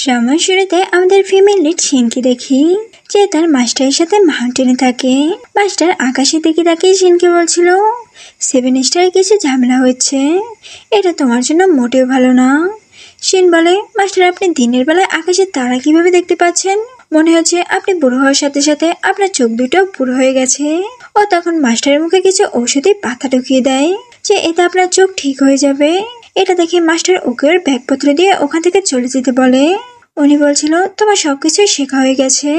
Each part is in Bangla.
ড্রামার শুরুতে আমাদের ফিমেল লিড শিনকে দেখি যে তার মাস্টারের সাথে মাউন্টেনে থাকে। মাস্টার আকাশের দিকে তাকিয়ে শিনকে বলছিল, 7 স্টারে কিছু ঝামেলা হচ্ছে, এটা তোমার জন্য মোটেও ভালো না। শিন বলে, মাস্টার আপনি দিনের বেলায় আকাশের তারা কিভাবে দেখতে পাচ্ছেন? মনে হচ্ছে আপনি বুড়ো হওয়ার সাথে সাথে আপনার চোখ দুটো বুড়ো হয়ে গেছে। ও তখন মাস্টারের মুখে কিছু ঔষধি পাতা ঢুকিয়ে দেয় যে এতে আপনার চোখ ঠিক হয়ে যাবে। এটা দেখে মাস্টার ওকে ওর ব্যাগপত্র দিয়ে ওখান থেকে চলে যেতে বলে। উনি বলছিল, তোমার সবকিছুই শেখা হয়ে গেছে,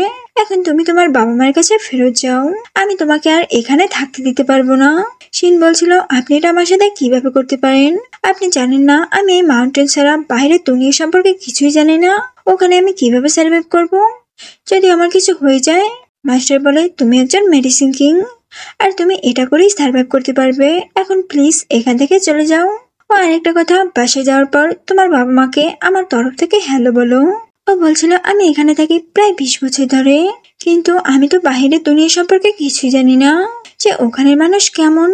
এখন তুমি তোমার বাবা মায়ের কাছে ফেরত যাও, আমি তোমাকে আর এখানে থাকতে দিতে পারবো না। শিন বলছিল, আপনি এটা আমার সাথে কিভাবে করতে পারেন? আপনি জানেন না আমি এই মাউন্টেন ছাড়া বাইরের দুনিয়া সম্পর্কে কিছুই জানি না, ওখানে আমি কিভাবে সার্ভাইভ করবো যদি আমার কিছু হয়ে যায়? মাস্টার বলে, তুমি একজন মেডিসিন কিং, আর তুমি এটা করেই সার্ভাইভ করতে পারবে, এখন প্লিজ এখান থেকে চলে যাও। ও আরেকটা কথা, বাসায় যাওয়ার পর তোমার বাবা মাকে আমার তরফ থেকে হ্যালো বলো। ও বলছিল, আমি এখানে থাকি প্রায় 20 বছর ধরে, কিন্তু আমি তো বাহিরের দুনিয়া সম্পর্কে কিছুই জানি না যে ওখানের মানুষ কেমন,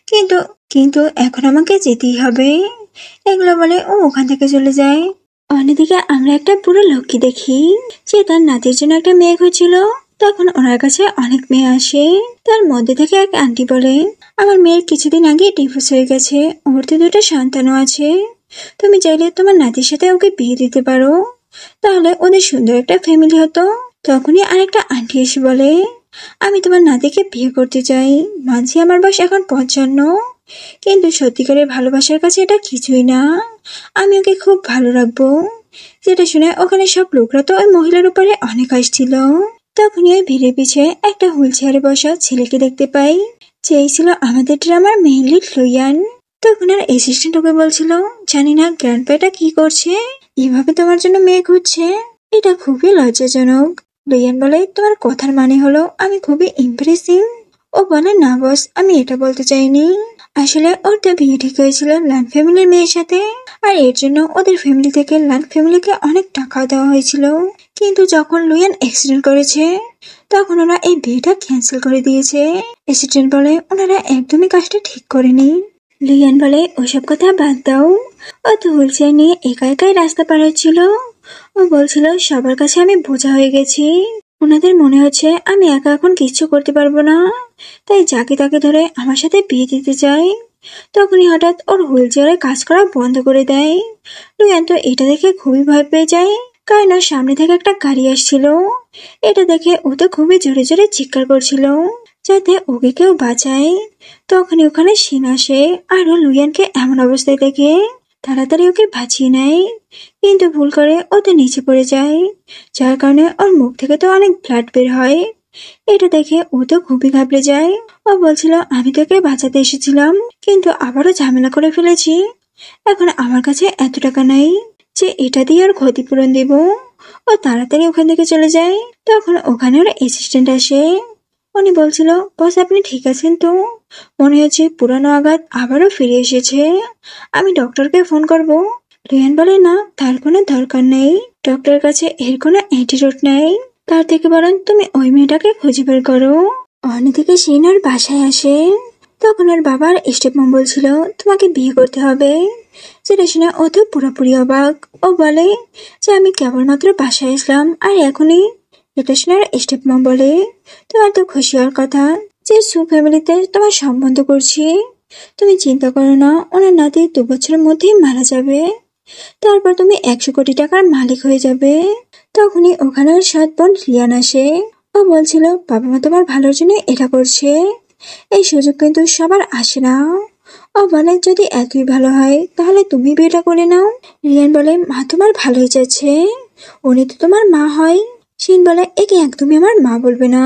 কিন্তু কিন্তু এখন আমাকে যেতেই হবে। এগুলো বলে ও ওখান থেকে চলে যায়। অন্যদিকে আমরা একটা পুরো লোককে দেখি যে তার নাতির জন্য একটা মেয়ে হয়েছিল। তখন ওনার কাছে অনেক মেয়ে আসে। তার মধ্যে থেকে এক আন্টি বলে, আমার মেয়ের কিছুদিন আগে ডিভোর্স হয়ে গেছে, ওর তো 2টা সন্তানও আছে, তুমি চাইলে তোমার নাতির সাথে ওকে বিয়ে দিতে পারো, তাহলে ওদের সুন্দর একটা ফ্যামিলি হতো। তখনই আরেকটা আন্টি এসে বলে, আমি তোমার নাতিকে বিয়ে করতে চাই, মানছি আমার বয়স এখন 55, কিন্তু সত্যিকারের ভালোবাসার কাছে এটা কিছুই না, আমি ওকে খুব ভালো রাখবো। যেটা শুনে ওখানে সব লোকরা তো ওই মহিলার উপরে অনেক আসছিল। তখনই ওই ভিড়ের পিছে একটা হুইল চেয়ারে বসা ছেলেকে দেখতে পাই, যেই ছিল আমাদের ড্রামার মেইন লিড লুইয়ান। তখন আর অ্যাসিস্ট্যান্ট ওকে বলছিল, জানি না গ্র্যান্ডপা এটা কি করছে, এভাবে তোমার জন্য মেয়ে খুঁজছে, এটা খুবই লজ্জাজনক। লুইয়ান বলে, তোমার কথার মানে হলো আমি খুবই ইমপ্রেসিভ। ও বলে, না বস, আমি এটা বলতে চাইনি, আসলে ওর তো বিয়ে ঠিক হয়েছিল লান ফ্যামিলির মেয়ের সাথে, আর এর জন্য ওদের ফ্যামিলি থেকে লান ফ্যামিলিকে অনেক টাকা দেওয়া হয়েছিল, কিন্তু যখন লুইয়ান অ্যাক্সিডেন্ট করেছে তখন ওরা এই বিয়েটা ক্যান্সেল করে দিয়েছে। অ্যাসিস্ট্যান্ট বলে, ওনারা একদমই কাজটা ঠিক করেনি। লুইয়ান বলে, ওসব কথা বাদ দাও, ও তো হুইল চেয়ার নিয়ে একা একাই রাস্তা পার হচ্ছিল। ও বলছিল, সবার কাছে আমি বোঝা হয়ে গেছি, ওনাদের মনে হচ্ছে আমি একা এখন কিচ্ছু করতে পারবো না, তাই যাকে তাকে ধরে আমার সাথে বিয়ে দিতে চাই। তখনই হঠাৎ ওর হুইল চেয়ারে কাজ করা বন্ধ করে দেয়। লুইয়ান তো এটা দেখে খুবই ভয় পেয়ে যায়, কারণ ওর সামনে থেকে একটা গাড়ি আসছিল। এটা দেখে ও তো খুবই জোরে জোরে চিৎকার করছিল যাতে ওকে কেউ বাঁচায়। তখনই ওখানে শিন আসে, আর ও লুইয়ানকে এমন অবস্থায় দেখে তাড়াতাড়ি ওকে বাঁচিয়ে নেয়, কিন্তু ভুল করে ও তো নিচে পড়ে যায়, যার কারণে ওর মুখ থেকে তো অনেক ব্লাড বের হয়। এটা দেখে ও তো খুবই ঘাবড়ে যায়। ও বলছিল, আমি তোকে বাঁচাতে এসেছিলাম, কিন্তু আবারও ঝামেলা করে ফেলেছি, এখন আমার কাছে এত টাকা নাই যে এটা দিয়ে ওর ক্ষতিপূরণ দেব। ও তাড়াতাড়ি ওখান থেকে চলে যায়। তখন ওখানে ওর অ্যাসিস্ট্যান্ট আসে। উনি বলছিল, বস আপনি ঠিক আছেন তো? মনে হচ্ছে পুরানো আঘাত আবারও ফিরে এসেছে, আমি ডক্টরকে ফোন করব। রিয়ান বলে, না, তার কোনো দরকার নেই, ডক্টরের কাছে এর কোনো অ্যান্টিডোট নেই, তার থেকে বরং তুমি ওই মেয়েটাকে খুঁজে বের করো। অন্যদিকে শিন ওর বাসায় আসে। তখন ওর বাবার স্টেপ মম বলছিল, তোমাকে বিয়ে করতে হবে, যেটা শুনে ও তো পুরোপুরি অবাক। ও বলে যে আমি কেবলমাত্র বাসায় আসলাম আর এখনই। এটা শুনে ওর স্টেপ মম বলে, তোমার তো খুশি হওয়ার কথা যে সু ফ্যামিলিতে তোমার সম্বন্ধ করছি, তুমি চিন্তা করো না, ওনার নাতি 2 বছরের মধ্যেই মারা যাবে, তারপর তুমি 100 কোটি টাকার মালিক হয়ে যাবে। তখনই ওখানে ওর সৎ বোন রিয়ান আসে। ও বলছিল, বাবা মা তোমার ভালোর জন্য এটা করছে, এই সুযোগ কিন্তু সবার আসে না। ও বলে, যদি এতই ভালো হয় তাহলে তুমি বিয়েটা করে নাও। রিয়ান বলে, মা তোমার ভালোই যাচ্ছে, উনি তো তোমার মা হয়। শিন বলে, একে একদমই আমার মা বলবে না,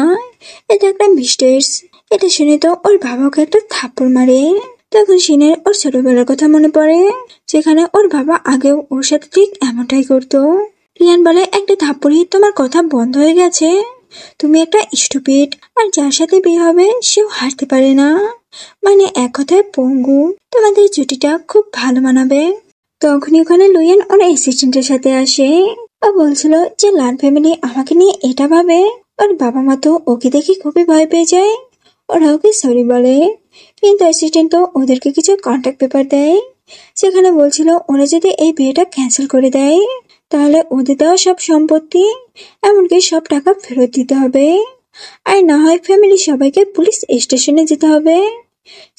এটা একটা মিস্টেক্স। এটা শুনে তো ওর বাবা ওকে একটা থাপ্পড় মারে। তখন শিনের ওর ছোটবেলার কথা মনে পড়ে, যেখানে ওর বাবা আগেও ওর সাথে ঠিক এমনটাই করতো। রিয়ান বলে, একটা থাপ্পড়ই তোমার কথা বন্ধ হয়ে গেছে, তুমি একটা স্টুপিড, আর যার সাথে বিয়ে হবে সেও হারতে পারে না, মানে এক কথায় পঙ্গু, তোমাদের জুটিটা খুব ভালো মানাবে। তখনই ওখানে লুইয়ান ওর অ্যাসিস্ট্যান্টের সাথে আসে। ও বলছিল যে লান ফ্যামিলি আমাকে নিয়ে এটা ভাবে, ওর বাবা মা তো ওকে দেখে খুবই ভয় পেয়ে যায়, ওরা ওকে সরি বলে, কিন্তু অ্যাসিস্ট্যান্ট তো ওদেরকে কিছু কন্ট্যাক্ট পেপার দেয়, সেখানে বলছিল ওরা যদি এই বিয়েটা ক্যান্সেল করে দেয় তাহলে ওদের দেওয়া সব সম্পত্তি এমনকি সব টাকা ফেরত দিতে হবে। আর না হয় ফ্যামিলি সবাইকে পুলিশ স্টেশনে যেতে হবে।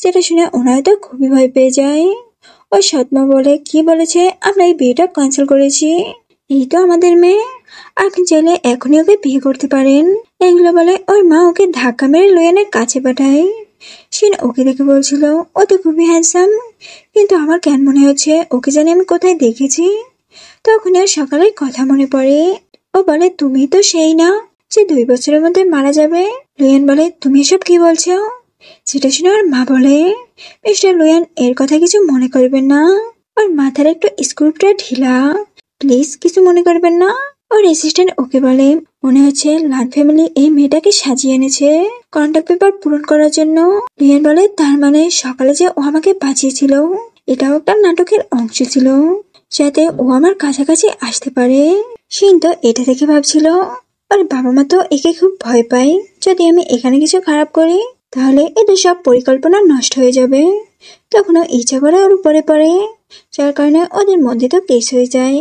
সেটা শুনে ওনারা তো খুবই ভয় পেয়ে যায়। ওই সৎমা বলে, কি বলেছে, আমরা এই বিয়েটা ক্যান্সেল করেছি। এই তো আমাদের মেয়ে, আপনি চাইলে এখনই ওকে বিয়ে করতে পারেন। এগুলো বলে ওর মা ওকে ধাক্কা মেরে লুয়ানের কাছে পাঠায়। শিন ওকে দেখে বলছিল, ও তো খুবই হ্যান্ডসাম, কিন্তু আমার কেন মনে হচ্ছে ওকে জানি আমি কোথায় দেখেছি। তখন ওর সকালের কথা মনে পড়ে। ও বলে, তুমি তো সেই না যে 2 বছরের মধ্যে মারা যাবে। লুয়ান বলে, তুমি এসব কি বলছো? সেটা শুনে ওর মা বলে, মিস্টার লুয়ান, এর কথা কিছু মনে করবেন না। ওর মাথার একটু স্ক্রুপটা ঢিলা, প্লিজ কিছু মনে করবেন না। ওর অ্যাসিস্ট্যান্ট ওকে বলে, মনে হচ্ছে লান ফ্যামিলি এই মেয়েটাকে সাজিয়ে এনেছে কন্ট্যাক্ট পেপার পূরণ করার জন্য। লিয়ান বলে, তার মানে সকালে যে ও আমাকে বাঁচিয়েছিল এটাও একটা নাটকের অংশ ছিল, যাতে ও আমার কাছাকাছি আসতে পারে। শিন তো এটা দেখে ভাবছিল, ওর বাবা মা তো একে খুব ভয় পায়, যদি আমি এখানে কিছু খারাপ করি তাহলে এদের সব পরিকল্পনা নষ্ট হয়ে যাবে। তখনও ইচ্ছা করে ওর উপরে পড়ে, যার কারণে ওদের মধ্যে তো কেস হয়ে যায়।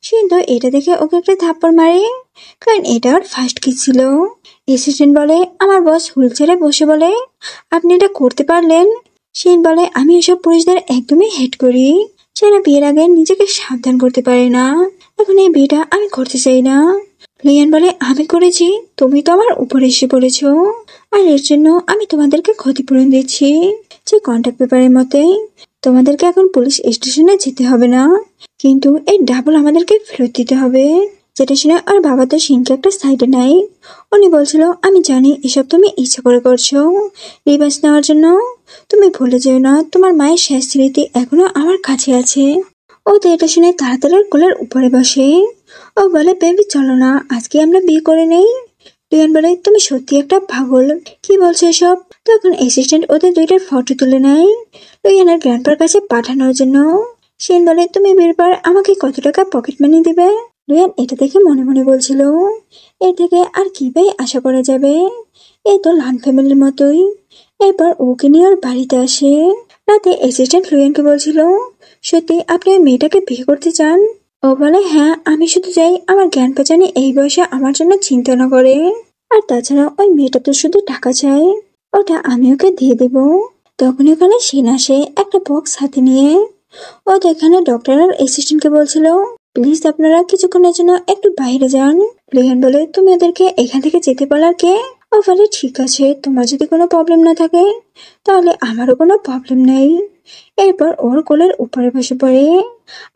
সিন্ধু এটা দেখে ওকে একটা থাপ্পড় মারে, কারণ এটা ওর ফার্স্ট কিস ছিল। অ্যাসিস্ট্যান্ট বলে, আমার বস হুইল চেয়ারে বসে বলে আপনি এটা করতে পারলেন। শিন বলে, আমি এসব পুরুষদের একদমই হেট করি, যারা বিয়ের আগে নিজেকে সাবধান করতে পারে না। এখন এই বিয়েটা আমি করতে চাই না। লিয়ান বলে, আমি করেছি, তুমি তো আমার উপরে এসে পড়েছো, আর এর জন্য আমি তোমাদেরকে ক্ষতিপূরণ দিচ্ছি। যে কন্ট্যাক্ট পেপারের মতে তোমাদেরকে এখন পুলিশ স্টেশনে যেতে হবে না, কিন্তু এই ডাবল আমাদেরকে ফেরত দিতে হবে। যেটা শুনে আর বাবা তো শিনকে একটা সাইডে নেয়। উনি বলছিল, আমি জানি এসব তুমি ইচ্ছা করে করছো রিভার্স নেওয়ার জন্য। তুমি ভুলে যেও না, তোমার মায়ের শেষ স্মৃতি এখনো আমার কাছে আছে। ও তো এটা শুনে তাড়াতাড়ি কোলের উপরে বসে। ও বলে, বেবি চলো না, আজকে আমরা বিয়ে করে নেই। লিয়ান বলে, তুমি সত্যি একটা পাগল, কি বলছো এসব? তখন অ্যাসিস্ট্যান্ট ওদের দুইটার ফটো তুলে নেয় লিয়ানের গ্র্যান্ডপার কাছে পাঠানোর জন্য। শিন বলে, তুমি বিয়ের পর আমাকে কত টাকা পকেট মানি দিবে? লিয়ান এটা দেখে মনে মনে বলছিল, এর থেকে আর কি ভাই আশা করা যাবে, এই তো লান ফ্যামিলির মতোই। এরপর ওকে নিয়ে ওর বাড়িতে আসে। রাতে অ্যাসিস্ট্যান্ট লিয়ানকে বলছিল, সত্যি আপনি ওই মেয়েটাকে বিয়ে করতে চান? ও বলে, হ্যাঁ, আমি শুধু চাই আমার জ্ঞান পেঁচানি এই বয়সে আমার জন্য চিন্তা না করে। আর তাছাড়া ওই মেয়েটা তো শুধু টাকা চায়, ওটা আমি ওকে দিয়ে দেব। তখন ওখানে শিন আসে একটা বক্স হাতে নিয়ে। ও তো এখানে ডক্টর আর অ্যাসিস্ট্যান্টকে বলছিল, প্লিজ আপনারা কিছুক্ষণের জন্য একটু বাইরে যান। লিয়ান বলে, তুমি ওদেরকে এখান থেকে যেতে বলার কে? ও বলে, ঠিক আছে, তোমার যদি কোনো প্রবলেম না থাকে তাহলে আমারও কোনো প্রবলেম নেই। এরপর ওর কোলের উপরে বসে পড়ে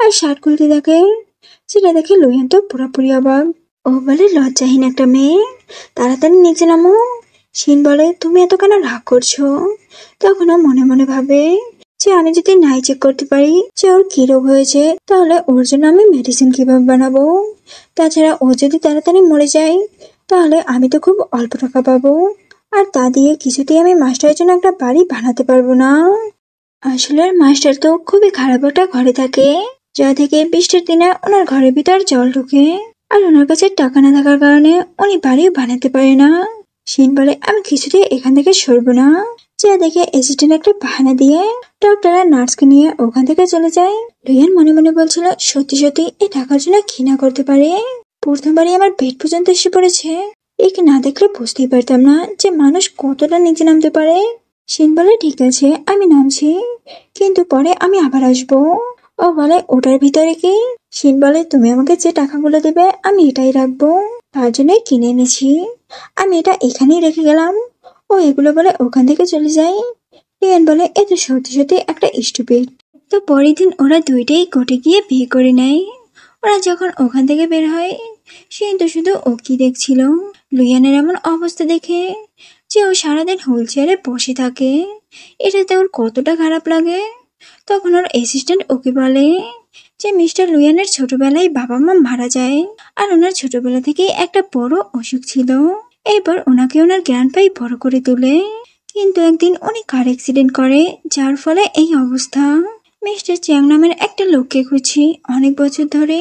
আর শার্ট খুলতে থাকে। সেটা দেখে লুহিয়ান তো পুরোপুরি অবাক। ও বলে, লজ্জাহীন একটা মেয়ে, তাড়াতাড়ি নিচে নামো। শিন বলে, তুমি এত কেন রাগ করছো? তখন ও মনে মনে ভাবে যে আমি যদি নাই চেক করতে পারি যে ওর কি রোগ হয়েছে, তাহলে ওর জন্য আমি মেডিসিন কিভাবে বানাবো? তাছাড়া ও যদি তাড়াতাড়ি মরে যায় তাহলে আমি তো খুব অল্প টাকা পাবো, আর তা দিয়ে কিছুতেই আমি মাস্টারের জন্য একটা বাড়ি বানাতে পারবো না। আসলে মাস্টার তো খুবই খারাপ একটা ঘরে থাকে, যা থেকে বৃষ্টির দিনে ওনার ঘরের ভিতর জল ঢুকে, আর ওনার কাছে টাকা না থাকার কারণে উনি বাড়িও বানাতে পারে না। শিন বলে, আমি কিছুতেই এখান থেকে সরবো না। যা দেখে অ্যাসিস্ট্যান্ট একটা বাহানা দিয়ে ডক্টর আর নার্সকে নিয়ে ওখান থেকে চলে যায়। লিয়ান মনে মনে বলছিল, সত্যি সত্যি এই টাকার জন্য ঘৃণা করতে পারে, প্রথমবারই আমার পেট পর্যন্ত এসে পড়েছে। একে না দেখলে বুঝতেই পারতাম না যে মানুষ কতটা নিচে নামতে পারে। শিন বলে, ঠিক আছে আমি নামছি, কিন্তু পরে আমি আবার আসবো। ও বলে, ওটার ভিতরে কি? শিন বলে, তুমি আমাকে যে টাকাগুলো দেবে আমি এটাই রাখবো, তার জন্যই কিনে এনেছি, আমি এটা এখানেই রেখে গেলাম। ও এগুলো বলে ওখান থেকে চলে যায়। লিয়ান বলে, এ তো সত্যি সত্যি একটা স্টুপিড। তো পরের দিন ওরা দুইটাই কোর্টে গিয়ে বিয়ে করে নেয়। ওরা যখন ওখান থেকে বের হয়, সে তো শুধু ও কি দেখছিল লুইয়ানের এমন অবস্থা দেখে, যে ও সারাদিন হুইল চেয়ারে বসে থাকে, এটাতে ওর কতটা খারাপ লাগে। তখন ওর অ্যাসিস্ট্যান্ট ওকে বলে যে মিস্টার লুইয়ানের ছোটবেলায় বাবা মা মারা যায়, আর ওনার ছোটবেলা থেকেই একটা বড় অসুখ ছিল। এরপর ওনাকে ওনার জ্ঞান পাই বড় করে তোলে, কিন্তু একদিন উনি কার অ্যাক্সিডেন্ট করে, যার ফলে এই অবস্থা। মিস্টার চ্যাং নামের একটা লোককে খুঁজছি অনেক বছর ধরে,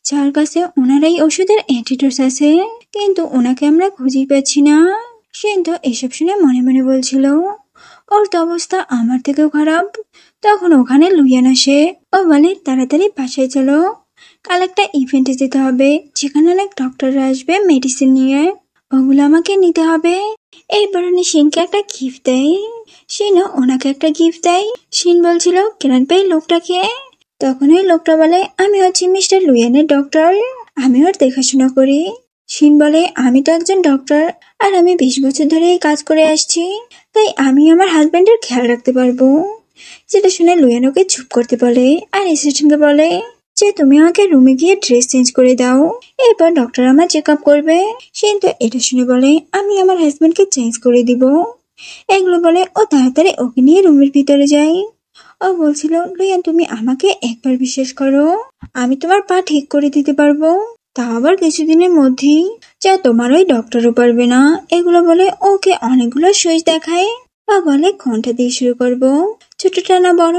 যার কাছে ওনার এই ওষুধের অ্যান্টিডোজ আছে, কিন্তু ওনাকে আমরা খুঁজেই পাচ্ছি না। কিন্তু এসব শুনে মনে মনে বলছিল, ওর তো অবস্থা আমার থেকেও খারাপ। তখন ওখানে লুইয়ান আসে। ও বলে, তাড়াতাড়ি বাসায় চলো, কাল একটা ইভেন্টে যেতে হবে, যেখানে অনেক ডক্টররা আসবে মেডিসিন নিয়ে। ওগুলো আমাকে নিতে হবে। এরপর উনি শিনকে একটা গিফট দেয়। শিনও ওনাকে একটা গিফট দেয়। শিন বলছিল কেনান পেয়ে লোকটাকে। তখন ওই লোকটা বলে, আমি হচ্ছি মিস্টার লুইয়ানের ডক্টর, আমি ওর দেখাশোনা করি। শিন বলে, আমি তো একজন ডক্টর, আর আমি 20 বছর ধরে এই কাজ করে আসছি, তাই আমি আমার হাজবেন্ডের খেয়াল রাখতে পারবো। যেটা শুনে লুইয়ান ওকে চুপ করতে বলে, আর অ্যাসিস্ট্যান্টকে বলে যে তুমি আমাকে রুমে গিয়ে ড্রেস চেঞ্জ করে দাও, এরপর ডক্টর আমার চেক আপ করবে। শিন তো এটা শুনে বলে, আমি আমার হাজবেন্ডকে চেঞ্জ করে দিব। এগুলো বলে ও তাড়াতাড়ি ওকে নিয়ে রুমের ভিতরে যায়। ও বলছিল, লুইয়ান তুমি আমাকে একবার বিশ্বাস করো, আমি তোমার পা ঠিক করে দিতে পারবো, তা আবার কিছুদিনের মধ্যেই, যা তোমার ওই ডক্টরও পারবে না। এগুলো বলে ওকে অনেকগুলো সুইচ দেখায়। বা বলে কোনটা দিয়ে শুরু করবো, ছোটটা না বড়,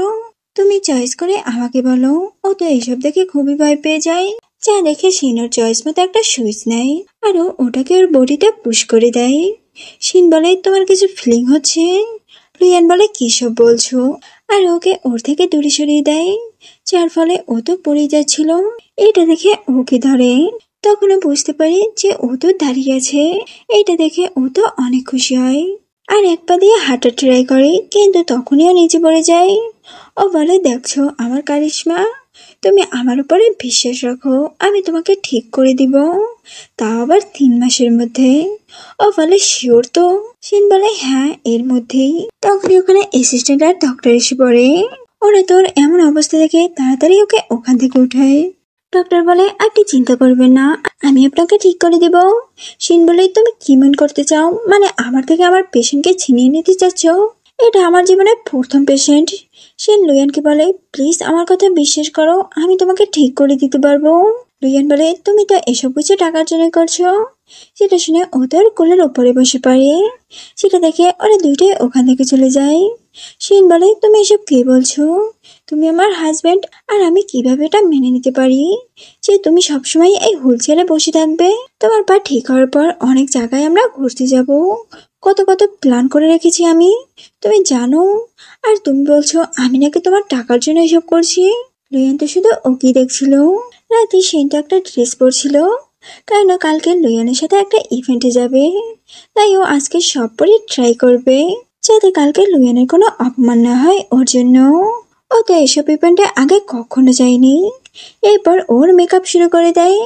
তুমি চয়েস করে আমাকে বলো। ও তো এসব দেখে খুবই ভয় পেয়ে যায়। যা দেখে শিন ওর চয়েস মতো একটা সুইচ নেয়, আর ওটাকে ওর বডিতে পুশ করে দেয়। শিন বলে, তোমার কিছু ফিলিং হচ্ছে? লুইয়ান বলে, কি সব বলছো, আর ওকে ওর থেকে দূরে সরিয়ে দেয়, যার ফলে ও তো পড়ে যাচ্ছিল। এটা দেখে ওকে ধরে। তখন ও বুঝতে পারে যে ও তো দাঁড়িয়ে আছে। এটা দেখে ও তো অনেক খুশি হয়, আর এক পা দিয়ে হাঁটা ট্রাই করে, কিন্তু তখনই ও নিচে পড়ে যায়। ও বলে, দেখছো আমার কারিশমা, তুমি আমার উপরে বিশ্বাস রাখো, আমি তোমাকে ঠিক করে দিব, তাও আবার 3 মাসের মধ্যে। ও বলে, শিওর তো? শিন বলে, হ্যাঁ, এর মধ্যেই। তখনই ওখানে অ্যাসিস্ট্যান্ট আর ডক্টর এসে পড়ে। ওরা তোর এমন অবস্থা দেখে তাড়াতাড়ি ওকে ওখান থেকে উঠায়। ডক্টর বলে, আপনি চিন্তা করবেন না, আমি আপনাকে ঠিক করে দিব। শিন বলে, তুমি কি মনে করতে চাও, মানে আমার থেকে আমার পেশেন্টকে ছিনিয়ে নিতে চাচ্ছ? এটা আমার জীবনের প্রথম পেশেন্ট। শিন লুইয়ানকে বলে, প্লিজ আমার কথা বিশ্বাস করো, আমি তোমাকে ঠিক করে দিতে পারবো। লুইয়ান বলে, তুমি তো এসব কিছু টাকার জন্য করছো। সেটা শুনে ওদের কোলের ওপরে বসে পড়ে। সেটা দেখে ওরা দুইটাই ওখান থেকে চলে যায়। শিন বলে, তুমি এসব কি বলছো? তুমি আমার হাজবেন্ড, আর আমি কিভাবে এটা মেনে নিতে পারি যে তুমি সবসময় এই হুইল চেয়ারে বসে থাকবে? তোমার পা ঠিক হওয়ার পর অনেক জায়গায় আমরা ঘুরতে যাব, কত কত প্ল্যান করে রেখেছি আমি, তুমি জানো। আর তুমি বলছো আমি নাকি তোমার টাকার জন্য এসব করছি। লুইয়ান তো শুধু ওকেই দেখছিল। রাতে শিন তো একটা ড্রেস পরছিল, কারণ ও কালকে লুইয়ানের সাথে একটা ইভেন্টে যাবে, তাই ও আজকে সব পরে ট্রাই করবে, যাতে কালকে লুইয়ানের কোনো অপমান না হয় ওর জন্য। ও তো এসব ইভেন্টে আগে কখনো যায়নি। এরপর ওর মেকআপ শুরু করে দেয়,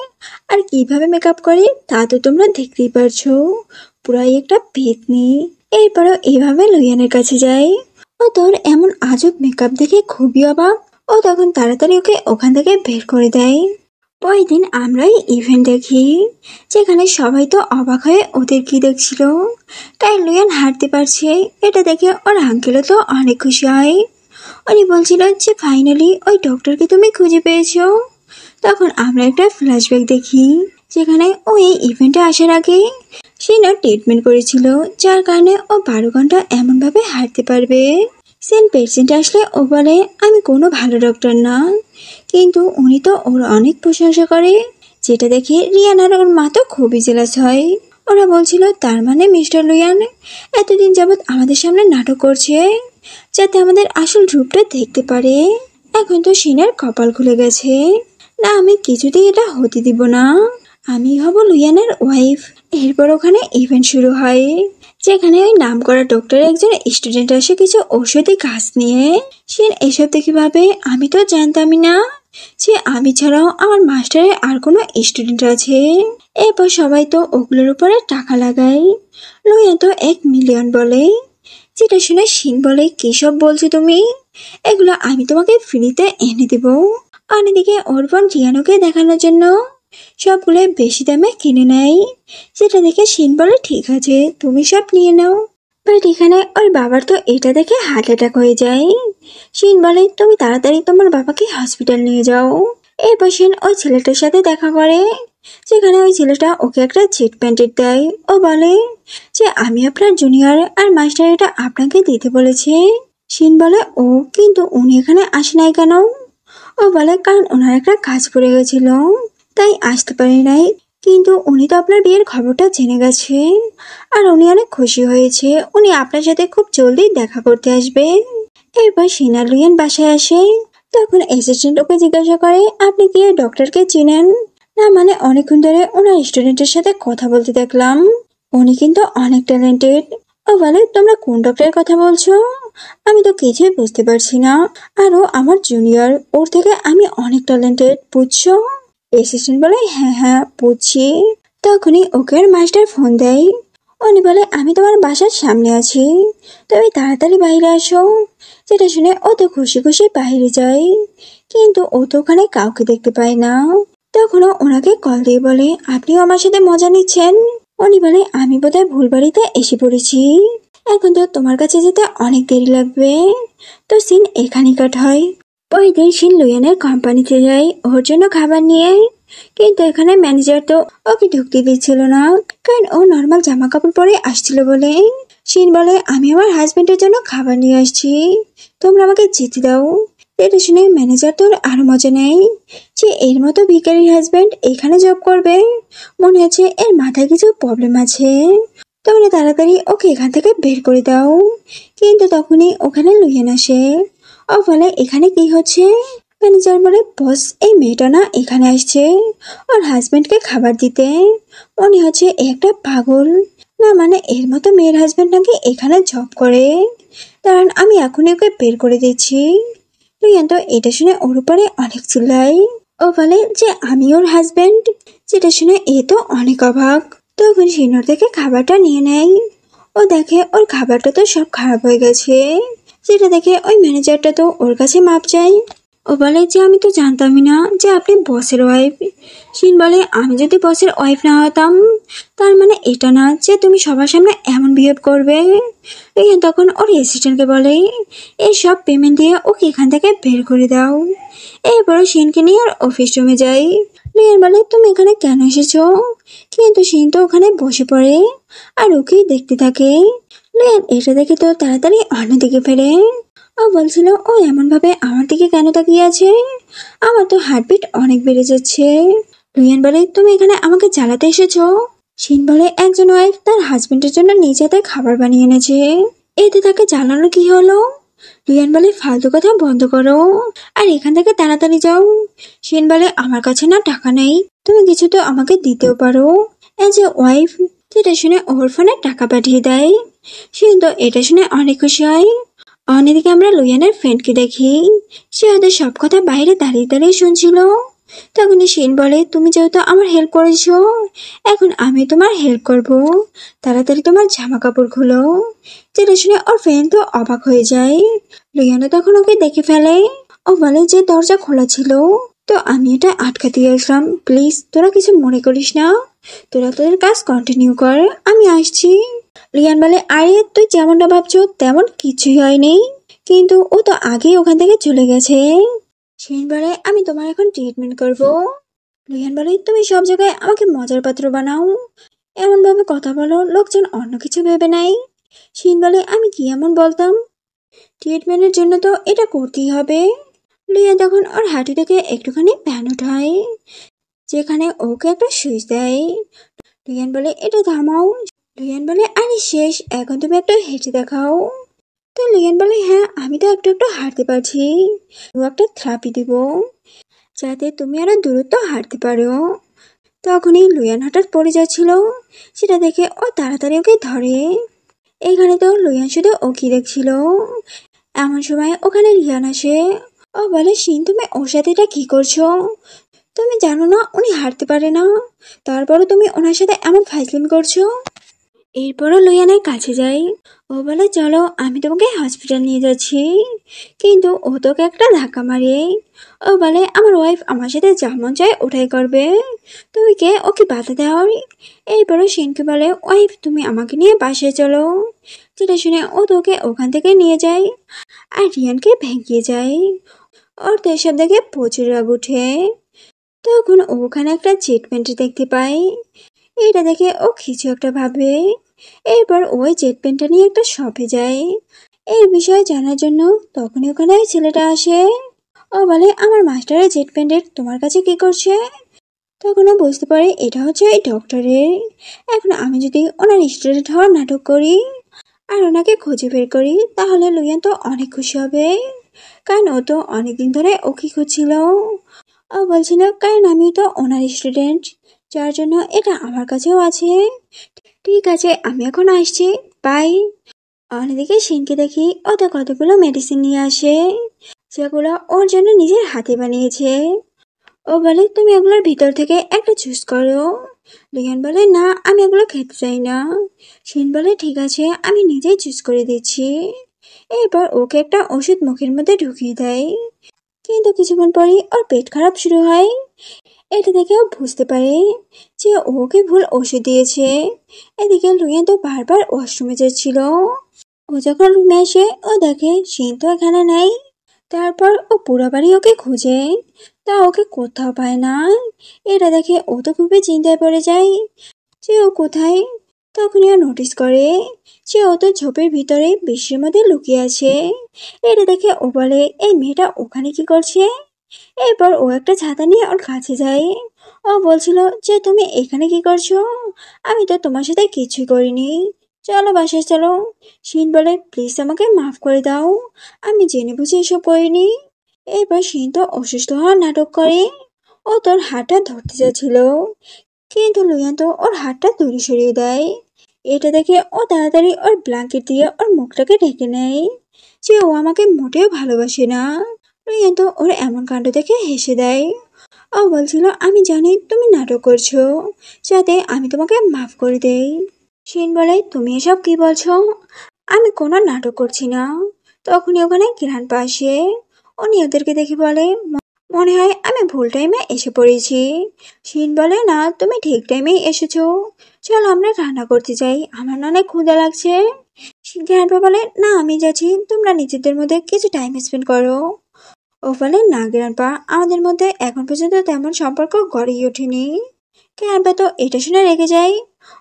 আর কিভাবে মেকআপ করে তা তো তোমরা দেখতেই পারছো, পুরাই একটা পেতনি। এরপরও এইভাবে লুইয়ানের কাছে যায়। ও তোর এমন আজব মেকআপ দেখে খুবই অবাক। ও তখন তাড়াতাড়ি ওকে ওখান থেকে বের করে দেয়। পরের দিন আমরাই ইভেন্ট দেখি, যেখানে সবাই তো অবাক হয়ে ওদের কি দেখছিল, তাই লুইয়ান হাঁটতে পারছে। এটা দেখে ওর আঙ্কেলও তো অনেক খুশি হয়। উনি বলছিল যে ফাইনালি ওই ডক্টরকে তুমি খুঁজে পেয়েছো। তখন আমরা একটা ফ্ল্যাশব্যাক দেখি, যেখানে ও এই ইভেন্টে আসার আগে সিনও ট্রিটমেন্ট করেছিল, যার কারণে ও 12 ঘন্টা এমনভাবে হাঁটতে পারবে। সেন পেশেন্ট আসলে ও বলে, আমি কোনো ভালো ডক্টর না, কিন্তু উনি তো ওর অনেক প্রশংসা করে, যেটা দেখে রিয়ান আর ওর মা তো খুবই জেলাস হয়। ওরা বলছিল, তার মানে মিস্টার লুইয়ান এতদিন যাবৎ আমাদের সামনে নাটক করছে, যাতে আমাদের আসল রূপটা দেখতে পারে। এখন তো সিনের কপাল খুলে গেছে। না, আমি কিছুতেই এটা হতে দিব না, আমি হব লুইয়ানের ওয়াইফ। এরপর ওখানে ইভেন্ট শুরু হয়, যেখানে ওই নাম করা ডক্টর একজন স্টুডেন্ট আসে কিছু ঔষধি গাছ নিয়ে। সিন এসব দেখে ভাবে, আমি তো জানতামই না যে আমি ছাড়াও আমার মাস্টারের আর কোনো স্টুডেন্ট আছে। এরপর সবাই তো ওগুলোর উপরে টাকা লাগায়। লুইয়ান তো 1 মিলিয়ন বলে, যেটা শুনে সিন বলে, কি সব বলছো তুমি, এগুলো আমি তোমাকে ফ্রিতে এনে দেব। অন্যদিকে ওর বোন জিয়ানোকে দেখানোর জন্য সবগুলো বেশি দামে কিনে নেয়, যেটা দেখে সিন বলে, ঠিক আছে তুমি সব নিয়ে নাও। বাট এখানে ওর বাবার তো এটা দেখে হার্ট অ্যাটাক হয়ে যায়। সিন বলে, তুমি তাড়াতাড়ি তোমার বাবাকে হসপিটাল নিয়ে যাও। এরপর সিন ওই ছেলেটার সাথে দেখা করে, যেখানে ওই ছেলেটা ওকে একটা জেট প্যান্টেট দেয়। ও বলে যে আমি আপনার জুনিয়র, আর মাস্টার এটা আপনাকে দিতে বলেছে। সিন বলে, ও কিন্তু উনি এখানে আসে নাই কেন? ও বলে, কারণ ওনার একটা কাজ পড়ে গেছিল, তাই আসতে পারি নাই, কিন্তু উনি তো আপনার বিয়ের খবরটা জেনে গেছে, আর উনি অনেক খুশি হয়েছে, উনি আপনার সাথে খুব জলদি দেখা করতে আসবে। এরপর সিন আর লুইয়ান বাসায় আসে। তখন অ্যাসিস্ট্যান্ট ওকে জিজ্ঞাসা করে, আপনি কি এই ডক্টরকে চিনেন? না মানে অনেকক্ষণ ধরে ওনার স্টুডেন্টের সাথে কথা বলতে দেখলাম, উনি কিন্তু অনেক ট্যালেন্টেড। ও বলে, তোমরা কোন ডক্টরের কথা বলছো? আমি তো কিছুই বুঝতে পারছি না। আরও আমার জুনিয়র, ওর থেকে আমি অনেক ট্যালেন্টেড, বুঝছো? অ্যাসিস্ট্যান্ট বলে, হ্যাঁ হ্যাঁ বুঝছি। তখনই ওকে আর মাস্টার ফোন দেয়। উনি বলে, আমি তোমার বাসার সামনে আছি, তুমি তাড়াতাড়ি বাইরে আসো। যেটা শুনে ও তো খুশি খুশি বাইরে যায়, কিন্তু ও তো ওখানে কাউকে দেখতে পায় না। তখনও ওনাকে কল দিয়ে বলে, আপনিও আমার সাথে মজা নিচ্ছেন? উনি বলে, আমি বোধহয় ভুল বাড়িতে এসে পড়েছি, এখন তো তোমার কাছে যেতে অনেক দেরি লাগবে। তো সিন এখানেই কাট হয়। ওই দিন শিন লুয়ানের কোম্পানিতে যায় ওর জন্য খাবার নিয়ে, কিন্তু এখানে ম্যানেজার তো ওকে ঢুকতে দিচ্ছিল না, কারণ ও নর্মাল জামা কাপড় পরে আসছিল বলে। শিন বলে, আমি আমার হাজবেন্ডের জন্য খাবার নিয়ে আসছি, তোমরা আমাকে যেতে দাও। এটা শুনে ম্যানেজার তোর আরো মজা নেই, যে এর মতো ভিখারির হাজবেন্ড এখানে জব করবে, মনে হচ্ছে এর মাথায় কিছু প্রবলেম আছে, তোমরা তাড়াতাড়ি ওকে এখান থেকে বের করে দাও। কিন্তু তখনই ওখানে লুইয়ান আসে। ও বলে, এখানে কি হচ্ছে? ম্যানেজার বলে, বস এই মেয়েটা না এখানে আসছে ওর হাজবেন্ডকে খাবার দিতে, মনে হচ্ছে এ একটা পাগল। না মানে এর মতো মেয়ের হাজবেন্ড নাকি এখানে জব করে, কারণ আমি এখনই ওকে বের করে দিচ্ছি। লুইয়ান তো এটা শুনে ওর উপরে অনেক চিল্লায়। ও বলে যে আমি ওর হাজবেন্ড, যেটা শুনে এ তো অনেক অবাক। তখন সিনোর থেকে খাবারটা নিয়ে নেয়। ও দেখে ওর খাবারটা তো সব খারাপ হয়ে গেছে, যেটা দেখে ওই ম্যানেজারটা তো ওর কাছে মাপ চায়। ও বলে যে আমি তো জানতামই না যে আপনি বসের ওয়াইফ। শিন বলে, আমি যদি বসের ওয়াইফ না হতাম, তার মানে এটা না যে তুমি সবার সামনে এমন বিহেভ করবে। রিয়ান তখন ওর অ্যাসিস্ট্যান্টকে বলে, এই সব পেমেন্ট দিয়ে ওকে এখান থেকে বের করে দাও। এরপরে শিনকে নিয়ে আর অফিস রুমে যাই। রিয়ান বলে, তুমি এখানে কেন এসেছো? কিন্তু শিন তো ওখানে বসে পড়ে আর ওকেই দেখতে থাকে। রিয়ান এটা দেখে তো তাড়াতাড়ি অন্যদিকে ফেরে। ও বলছিল, ও এমন ভাবে আমার দিকে কেন তাকিয়ে আছে, আমার তো হার্টবিট অনেক বেড়ে যাচ্ছে। রিয়ান বলে, তুমি এখানে আমাকে জ্বালাতে এসেছো? শিন বলে, একজন ওয়াইফ তার হাজবেন্ডের জন্য নিজে হাতে খাবার বানিয়ে এনেছে, এতে তাকে জ্বালানোর কি হলো? রিয়ান বলে, ফালতু কথা বন্ধ করো আর এখান থেকে তাড়াতাড়ি যাও। শিন বলে, আমার কাছে না টাকা নেই, তুমি কিছু তো আমাকে দিতেও পারো এজ এ ওয়াইফ। যেটা শুনে ওর ফোনে টাকা পাঠিয়ে দেয়। শিন তো এটা শুনে অনেক খুশি হয়। অন্যদিকে আমরা লুইয়ানের ফ্রেন্ডকে দেখি, সে ওদের সব কথা বাইরে দাঁড়িয়ে দাঁড়িয়ে শুনছিল। তখনই শিন বলে, তুমি যেহেতু আমার হেল্প করেছো, এখন আমি তোমার হেল্প করব, তাড়াতাড়ি তোমার জামা কাপড় খুলো। যেটা শুনে ওর ফ্রেন্ড তো অবাক হয়ে যায়। লুইয়ানো তখন ওকে দেখে ফেলে। ও বলে যে দরজা খোলা ছিল, তো আমি এটা আটকাতে আসলাম, প্লিজ তোরা কিছু মনে করিস না, তোরা তোদের কাজ কন্টিনিউ কর, আমি আসছি। রিয়ান বলে, আরে তুই যেমনটা ভাবছো তেমন কিছুই হয়নি, কিন্তু ও তো আগেই ওখান থেকে চলে গেছে। শিন বলে, আমি তোমার এখন ট্রিটমেন্ট করব। রিয়ান বলে, তুমি সব জায়গায় আমাকে মজার পাত্র বানাও, এমন ভাবে কথা বলো লোকজন অন্য কিছু ভেবে নাই। শিন বলে, আমি কি এমন বলতাম, ট্রিটমেন্টের জন্য তো এটা করতেই হবে। রিয়ান তখন ওর হাঁটু থেকে একটুখানি প্যান উঠায়, যেখানে ওকে একটা সুইচ দেয়। রিয়ান বলে, এটা থামাও। রিয়ান বলে, আরে শেষ, এখন তুমি একটু হেঁটে দেখাও। তো লিয়ান বলে, হ্যাঁ আমি তো একটু একটু হাঁটতে পারছি, ও একটা থেরাপি দিব যাতে তুমি আরো দূরত্ব হাঁটতে পারো। তখনই লুয়ান হঠাৎ পড়ে যাচ্ছিল, সেটা দেখে ও তাড়াতাড়ি ওকে ধরে। এইখানে তো লুয়ান শুধু ওকে দেখছিল। এমন সময় ওখানে লিয়ান আসে। ও বলে, শিন তুমি ওর সাথে এটা কি করছো? তুমি জানো না উনি হাঁটতে পারে না, তারপরও তুমি ওনার সাথে এমন ফাইজলামি করছো। এরপরও লুইয়ানের কাছে যাই। ও বলে, চলো আমি তোমাকে হসপিটাল নিয়ে যাচ্ছি, কিন্তু ও তোকে একটা ধাক্কা মারে। ও বলে, আমার ওয়াইফ আমার সাথে যা মন চায় ওটাই করবে, তুমি কে ওকে বাধা দেওয়ার? এরপরও শিনকে বলে, ওয়াইফ তুমি আমাকে নিয়ে বাসায় চলো। যেটা শুনে ও তোকে ওখান থেকে নিয়ে যায় আর রিয়ানকে ভেঙিয়ে যায়। ওর তো এসব দেখে প্রচুর রাগ উঠে। তখন ও ওখানে একটা ট্রিটমেন্ট দেখতে পায়, এটা দেখে ও কিছু একটা ভাবে। এরপর ওই জেট পেনটা নিয়ে একটা শপে যায় এই বিষয়ে জানার জন্য। তখনই ওখানে ওই ছেলেটা আসে। ও বলে, আমার মাস্টারের জেট পেন্ডেন্ট তোমার কাছে কি করছে? তখন ও বুঝতে পারে এটা হচ্ছে ওই ডক্টরের। এখন আমি যদি ওনার স্টুডেন্ট হওয়ার নাটক করি আর ওনাকে খুঁজে বের করি, তাহলে লুইয়ান তো অনেক খুশি হবে, কারণ ও তো অনেকদিন ধরে ওকে খুঁজছিল। ও বলছিল কারণ আমি তো ওনার স্টুডেন্ট, যার জন্য এটা আমার কাছেও আছে। ঠিক আছে, আমি এখন আসছি, বাই। অন্যদিকে শিনকে দেখি ওটা কতগুলো মেডিসিন নিয়ে আসে, যেগুলো ওর জন্য নিজের হাতে বানিয়েছে। ও বলে তুমি এগুলোর ভিতর থেকে একটা চুজ করো। লিয়ান বলে না, আমি এগুলো খেতে চাই না। শিন বলে ঠিক আছে, আমি নিজেই চুজ করে দিচ্ছি। এরপর ওকে একটা ওষুধ মুখের মধ্যে ঢুকিয়ে দেয়, কিন্তু কিছুক্ষণ পরই ওর পেট খারাপ শুরু হয়। এটা দেখে ও বুঝতে পারে যে ওকে ভুল ওষুধ দিয়েছে। এদিকে লুইয়ান তো বারবার ওয়াশরুমে যাচ্ছিল। ও যখন রুমে আসে ও দেখে শিন তো এখানে নেই। তারপর ও পুরো বাড়ি ওকে খুঁজে, তা ওকে কোথাও পায় না। এটা দেখে ও তো খুবই চিন্তায় পড়ে যায় যে ও কোথায়। তখনই ও নোটিস করে যে ও তো ঝোপের ভিতরে বৃষ্টির মধ্যে লুকিয়ে আছে। এটা দেখে ও বলে এই মেয়েটা ওখানে কি করছে। এরপর ও একটা ছাতা নিয়ে ওর কাছে যায়। ও বলছিল যে তুমি এখানে কি করছো, আমি তো তোমার সাথে কিছুই করিনি, চলো বাসায় চলো। শিন বলে প্লিজ আমাকে মাফ করে দাও, আমি জেনে বুঝে এসব করিনি। এরপর শিন তো অসুস্থ হওয়ার নাটক করে। ও তোর হাতটা ধরতে যাচ্ছিল, কিন্তু লুয়ান তো ওর হাতটা দূরে সরিয়ে দেয়। এটা দেখে ও তাড়াতাড়ি ওর ব্ল্যাঙ্কেট দিয়ে ওর মুখটাকে ঢেকে নেয় যে ও আমাকে মোটেও ভালোবাসে না। লুয়ান তো ওর এমন কাণ্ড দেখে হেসে দেয়। ও বলছিল আমি জানি তুমি নাটক করছো, যাতে আমি তোমাকে মাফ করে দেই। শিন বলে তুমি এসব কি বলছো, আমি কোনো নাটক করছি না। তখনই ওখানে গ্র্যান্ডপা আসে। উনি ওদেরকে দেখে বলে মনে হয় আমি ভুল টাইমে এসে পড়েছি। শিন বলে না, তুমি ঠিক টাইমেই এসেছো, চলো আমরা রান্না করতে যাই, আমার না অনেক ক্ষুধা লাগছে। গ্র্যান্ডপা বলে না আমি যাচ্ছি, তোমরা নিজেদের মধ্যে কিছু টাইম স্পেন্ড করো। ও বলে না গ্র্যান্ডপা, আমাদের মধ্যে এখন পর্যন্ত তেমন সম্পর্ক গড়েই ওঠেনি। গ্র্যান্ডপা তো এটা শুনে রেগে যায়।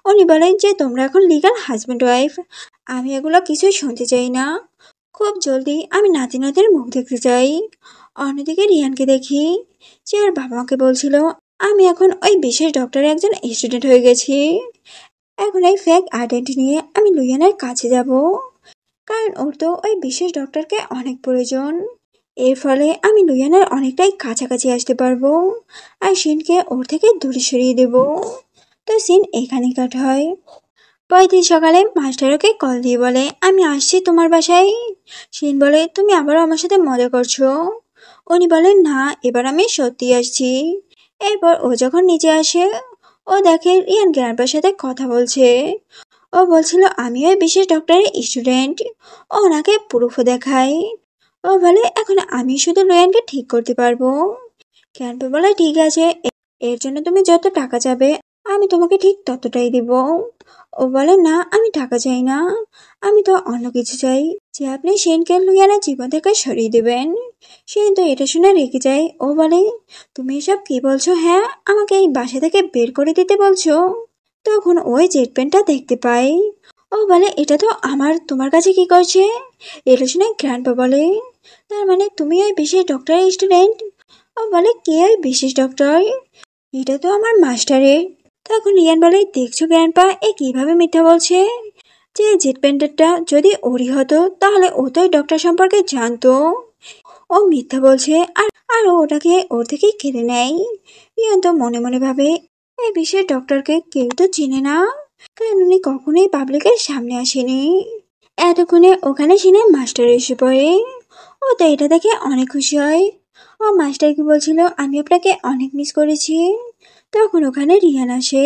উনি বলেন যে তোমরা এখন লিগাল হাজব্যান্ড ওয়াইফ, আমি এগুলো কিছুই শুনতে চাই না। খুব জলদি আমি নাতি নাতির মুখ দেখতে চাই। অন্যদিকে রিয়ানকে দেখি যে ওর বাবা মাকে বলছিল আমি এখন ওই বিশেষ ডক্টরের একজন স্টুডেন্ট হয়ে গেছি। এখন এই ফেক আইডেন্টি নিয়ে আমি লুইয়ানের কাছে যাব, কারণ ওর তো ওই বিশেষ ডক্টরকে অনেক প্রয়োজন। এর ফলে আমি লুইয়ানের অনেকটাই কাছাকাছি আসতে পারবো, আর সিনকে ওর থেকে দূরে সরিয়ে দেব। তো সিন এখানে কাট হয়। পরের দিন সকালে মাস্টার ওকে কল দিয়ে বলে আমি আসছি তোমার বাসায়। সিন বলে তুমি আবারও আমার সাথে মজা করছো। উনি বলেন না, এবার আমি সত্যি আসছি। এরপর ও যখন নিচে আসে ও দেখে রিয়ান গ্র্যান্ডপার সাথে কথা বলছে। ও বলছিল আমি ওই বিশেষ ডক্টরের স্টুডেন্ট। ও ওনাকে প্রুফও দেখায়। ও বলে এখন আমি শুধু রিয়ানকে ঠিক করতে পারবো। গ্র্যান্ডপা বলে ঠিক আছে, এর জন্য তুমি যত টাকা চাবে আমি তোমাকে ঠিক ততটাই দিব। ও বলে না, আমি টাকা চাই না, আমি তো অন্য কিছু চাই, যে আপনি সেনকে লুইয়ানের জীবন থেকে সরিয়ে দেবেন। সেন তো এটা শুনে রেগে যায়। ও বলে তুমি এসব কি বলছো, হ্যাঁ আমাকে এই বাসা থেকে বের করে দিতে বলছো। তখন ওই জেট প্যান্টটা দেখতে পাই। ও বলে এটা তো আমার, তোমার কাছে কি করছে। এটা শুনে গ্র্যান্ডপা বলে তার মানে তুমি ওই বিশেষ ডক্টরের স্টুডেন্ট। ও বলে কে ওই বিশেষ ডক্টর, এটা তো আমার মাস্টারের। তখন রিয়ান বলে দেখছো গ্র্যান্ডপা এ কিভাবে মিথ্যা বলছে, যে জেট প্যান্টারটা যদি ওরই হতো তাহলে ও তো ওই ডক্টর সম্পর্কে জানতো। ও মিথ্যা বলছে, আর আর ও ওটাকে ওর থেকেই কেড়ে নেয়। রিয়ান তো মনে মনে ভাবে এই বিশেষ ডক্টরকে কেউ তো চিনে না, কারণ উনি কখনোই পাবলিকের সামনে আসেনি। এতক্ষণে ওখানে সিনে মাস্টার এসে পড়ে। ও তো এটা দেখে অনেক খুশি হয়। ও মাস্টারকে বলছিল আমি আপনাকে অনেক মিস করেছি। তখন ওখানে রিয়ান আসে।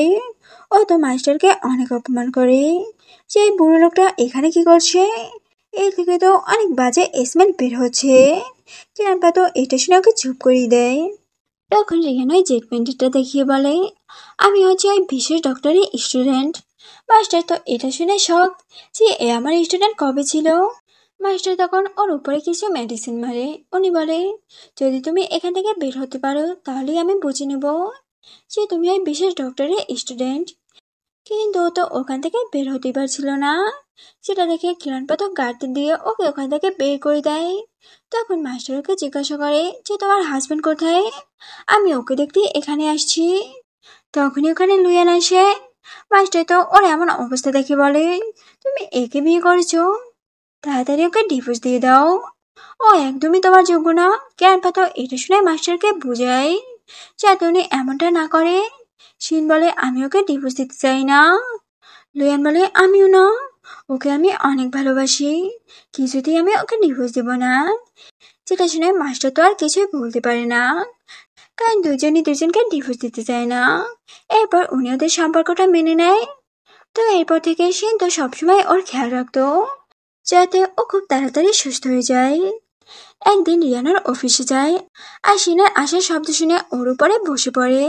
ও তো মাস্টারকে অনেক অপমান করে যে এই বুড়ো লোকটা এখানে কি করছে, এর থেকে তো অনেক বাজে স্মেল বের হচ্ছে। গ্র্যান্ডপা তো এটা শুনে ওকে চুপ করিয়ে দেয়। তখন রিয়ান ওই জেট প্যান্টটা দেখিয়ে বলে আমি হচ্ছে ওই বিশেষ ডক্টরের স্টুডেন্ট। মাস্টার তো এটা শুনে শখ যে এ আমার স্টুডেন্ট কবে ছিল। মাস্টার তখন ওর উপরে কিছু মেডিসিন মারে। উনি বলে যদি তুমি এখান থেকে বের হতে পারো তাহলেই আমি বুঝে নেব যে তুমি ওই বিশেষ ডক্টরের স্টুডেন্ট। কিন্তু ও তো ওখান থেকে বের হতে পারছিল না। সেটা দেখে গ্র্যান্ডপা তো গার্ড দিয়ে ওকে ওখান থেকে বের করে দেয়। তখন মাস্টার ওকে জিজ্ঞাসা করে যে তোমার হাজবেন্ড কোথায়, আমি ওকে দেখতে এখানে আসছি। তখনই ওখানে লুইয়ান আসে। মাস্টার তো ওর এমন অবস্থা দেখে বলে তুমি একে বিয়ে করেছো, তাড়াতাড়ি ওকে ডিভোর্স দিয়ে দাও। ও একদমই তোমার যোগ্য না। ক্যাম্পা তো এটা শুনে মাস্টারকে বুঝায় যাতে উনি এমনটা না করে। শিন বলে আমি ওকে ডিভোর্স দিতে চাই না। লুয়ান বলে আমিও না, ওকে আমি অনেক ভালোবাসি, কিছুতেই আমি ওকে ডিভোর্স দেব না। যেটা শুনে মাস্টার তো আর কিছুই বলতে পারে না, কারণ দুজনই দুজনকে ডিভোর্স দিতে চায় না। এরপর উনি ওদের সম্পর্কটা মেনে নেয়। তো এরপর থেকে শিন তো সবসময় ওর খেয়াল রাখতো যাতে ও খুব তাড়াতাড়ি সুস্থ হয়ে যায়। একদিন রিয়ানার অফিসে যায় আর শিনের আসার শব্দ শুনে ওর উপরে বসে পড়ে,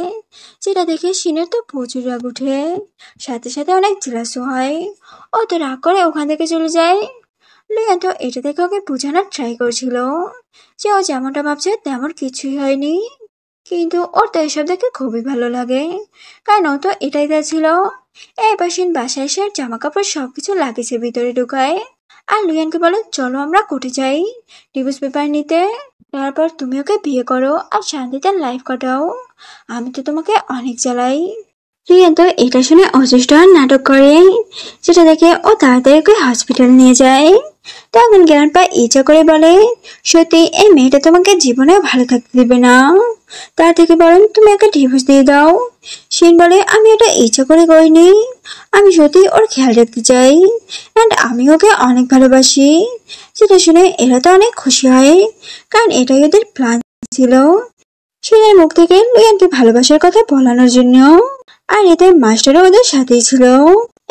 যেটা দেখে শিনের তো প্রচুর রাগ উঠে, সাথে সাথে অনেক জেলাসও হয়। ও তো রাগ করে ওখান থেকে চলে যায়। লিয়ান তো এটা দেখে ওকে বোঝানোর ট্রাই করছিল যে ও যেমনটা ভাবছে তেমন কিছুই হয়নি, কিন্তু ওর তো এসব দেখে খুবই ভালো লাগে, কারণ ও তো এটাই চাইছিল। এরপর শিন বাসায় এসে জামা কাপড় সবকিছু লাগেজের ভিতরে ঢুকায় আর লুয়ানকে বলে চলো আমরা কোর্টে যাই ডিভোর্স পেপার নিতে, তারপর তুমি ওকে বিয়ে করো আর শান্তিতে লাইফ কাটাও, আমি তো তোমাকে অনেক জ্বালাই। রিয়ান তো এটা শুনে অসুস্থ আর নাটক করে, যেটা দেখে ও তাড়াতাড়ি ওকে হসপিটাল নিয়ে যায়। তখন গ্র্যান্ডপা ইচ্ছা করে বলে সত্যি এই মেয়েটা তোমাকে জীবনে ভালো থাকতে দেবে না, তার থেকে বরং তুমি ওকে ডিভোর্স দিয়ে দাও। শিন বলে আমি এটা ইচ্ছা করে করিনি, আমি সত্যি ওর খেয়াল রাখতে চাই অ্যান্ড আমি ওকে অনেক ভালোবাসি। সেটা শুনে এরা তো অনেক খুশি হয়, কারণ এটাই ওদের প্ল্যান ছিল শিনের মুখ থেকে লুয়ানকে ভালোবাসার কথা বলানোর জন্য। আর এতে মাস্টারও ওদের সাথেই ছিল।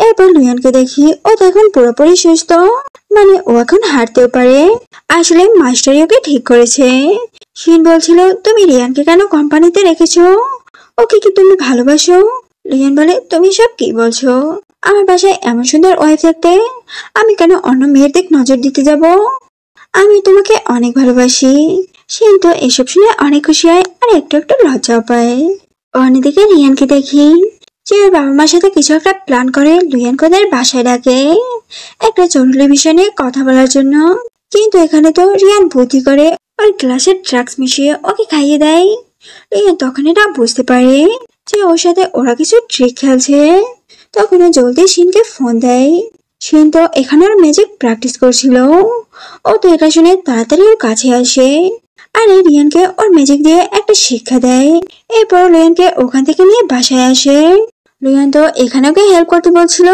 এরপর লুয়ানকে দেখি ও তো এখন পুরোপুরি সুস্থ, মানে ও এখন হাঁটতেও পারে। আসলে মাস্টারই ওকে ঠিক করেছে। শিন বলছিল তুমি রিয়ানকে কেন কোম্পানিতে রেখেছো, ওকে কি তুমি ভালোবাসো? লিয়ান বলে তুমি সব কি বলছো, আমার বাসায় এমন সুন্দর ওয়াইফ থাকতে আমি কেন অন্য মেয়ের দিক নজর দিতে যাব, আমি তোমাকে অনেক ভালোবাসি। শিন তো এসব শুনে অনেক খুশি হয় আর একটু একটু লজ্জাও পায়। অন্যদিকে রিয়ানকে দেখি যে ওর বাবা মার সাথে কিছু একটা প্ল্যান করে লুয়ানকে ওদের বাসায় ডাকে একটা জরুরি বিষয় নিয়ে কথা বলার জন্য, কিন্তু এখানে তো রিয়ান বুদ্ধি করে ওর গ্লাসে ড্রাগস মিশিয়ে ওকে খাইয়ে দেয়। রিয়ান তখন এটা বুঝতে পারে যে ওর সাথে ওরা কিছু ট্রিক খেলছে। তখন ও জলদি শিনকে ফোন দেয়। শিন তো এখানে ওর ম্যাজিক প্র্যাকটিস করছিল, ও তো এটা শুনে তাড়াতাড়ি ওর কাছে আসে আর রিয়ানকে ওর ম্যাজিক দিয়ে একটা শিক্ষা দেয়। এরপর রিয়ানকে ওখান থেকে নিয়ে বাসায় আসে। রিয়ান তো এখানে ওকে হেল্প করতে বলছিল,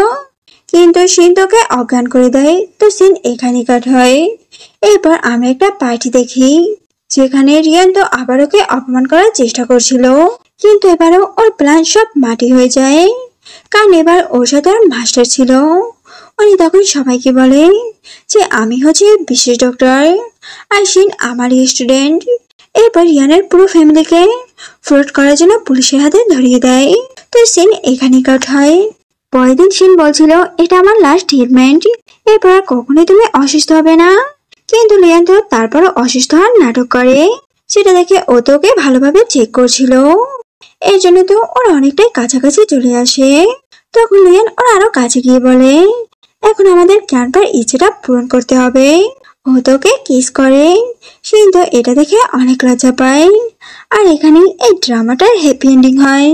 কিন্তু শিন তোকে অজ্ঞান করে দেয়, তো সিন এখানে কাট হয়। এরপর আমরা একটা পার্টি দেখি যেখানে রিয়ান তো আবার ওকে অপমান করার চেষ্টা করছিল, কিন্তু এবারও ওর প্ল্যান সব মাটি হয়ে যায়, কারণ এবার ওর সাথে আর মাস্টার ছিল। উনি তখন সবাইকে বলে যে আমি হচ্ছে বিশেষ ডক্টর আর শিন আমারই স্টুডেন্ট। এরপর রিয়ানের পুরো ফ্যামিলিকে ফ্রড করার জন্য পুলিশের হাতে ধরিয়ে দেয়। তো সিন এখানে কাট হয়। পরের দিন শিন বলছিল এটা আমার লাস্ট ট্রিটমেন্ট, এরপর কখনোই তুমি অসুস্থ হবে না, কিন্তু লিয়ান তো তারপরও অসুস্থ হওয়ার নাটক করে, সেটা দেখে ও তোকে ভালোভাবে চেক করছিল, এর জন্য তো ওর অনেকটাই কাছাকাছি চলে আসে। তখন লিয়ান ওর আরো কাছে গিয়ে বলে এখন আমাদের ক্যাম্পার ইচ্ছেটা পূরণ করতে হবে, ও তোকে কিস করে। শিন তো এটা দেখে অনেক লজ্জা পায়। আর এখানেই এই ড্রামাটার হ্যাপি এন্ডিং হয়।